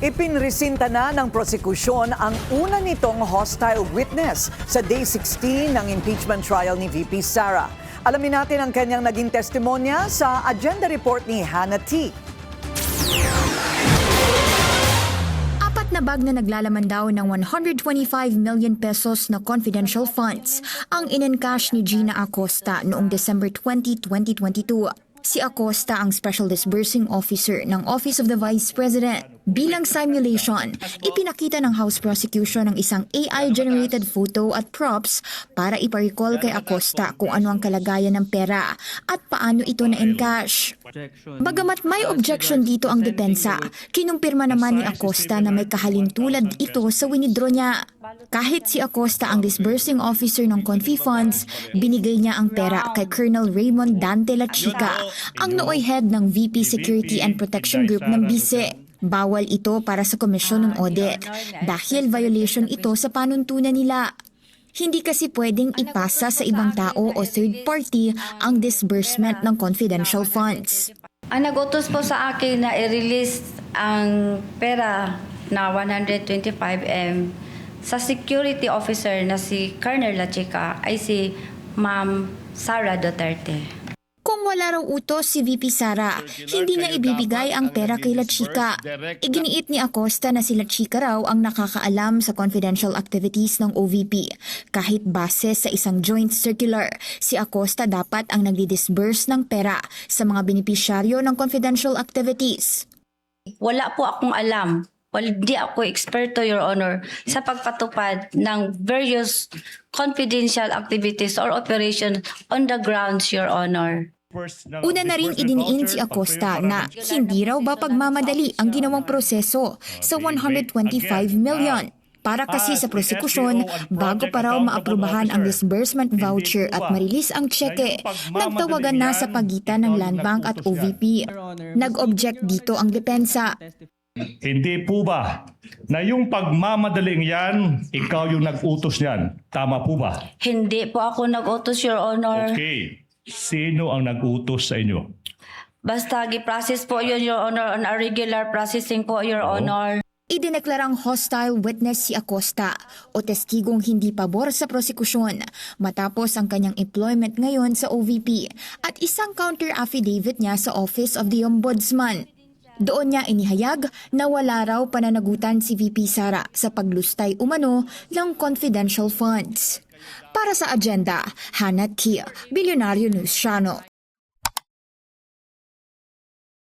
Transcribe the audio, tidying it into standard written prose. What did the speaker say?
Ipinresinta na ng prosekusyon ang una nitong hostile witness sa Day 16 ng impeachment trial ni VP Sara. Alamin natin ang kanyang naging testimonya sa agenda report ni Hannah T. Apat na bag na naglalaman daw ng 125 million pesos na confidential funds ang in-encash ni Gina Acosta noong December 20, 2022. Si Acosta ang Special Disbursing Officer ng Office of the Vice President. Bilang simulation, ipinakita ng House Prosecution ang isang AI-generated photo at props para ipa-recall kay Acosta kung ano ang kalagayan ng pera at paano ito na-encash. Bagamat may objection dito ang depensa, kinumpirma naman ni Acosta na may kahalintulad ito sa winidraw niya. Kahit si Acosta ang disbursing officer ng Confi Funds, binigay niya ang pera kay Colonel Raymond Dante La Chica, ang nooy head ng VP Security and Protection Group ng BISE. Bawal ito para sa komisyon ng audit dahil violation ito sa panuntunan nila. Hindi kasi pwedeng ipasa sa ibang tao o third party ang disbursement ng confidential funds. Ang nag-utos po sa akin na i-release ang pera na 125M sa security officer na si Colonel La Chica ay si Ma'am Sara Duterte. Kung wala raw utos si VP Sara, hindi niya ibibigay ang pera kay La Chica. Iginiit ni Acosta na si La Chica raw ang nakakaalam sa confidential activities ng OVP. Kahit base sa isang joint circular, si Acosta dapat ang nagdi-disburse ng pera sa mga benepisyaryo ng confidential activities. Wala po akong alam. Hindi ako eksperto, Your Honor, sa pagpatupad ng various confidential activities or operations on the grounds, Your Honor. Una na rin idiniin si Acosta na hindi raw ba pagmamadali ang ginawang proseso sa 125 million. Para kasi sa prosekusyon, bago pa raw maaprubahan ang disbursement voucher at marilis ang tseke, nagtawagan na sa pagitan ng Land Bank at OVP. Nag-object dito ang depensa. Hindi po ba na yung pagmamadaling yan, ikaw yung nag-utos niyan? Tama po ba? Hindi po ako nag-utos, Your Honor. Okay. Sino ang nag-utos sa inyo? Basta gi-process po yun, Your Honor, on a regular processing po, Your Honor. Idineklarang hostile witness si Acosta o testigong hindi pabor sa prosekusyon matapos ang kanyang employment ngayon sa OVP at isang counter affidavit niya sa Office of the Ombudsman. Doon niya inihayag na wala raw pananagutan si VP Sara sa paglustay umano ng confidential funds. Para sa agenda, Hannah T. Bilyonaryo News Channel.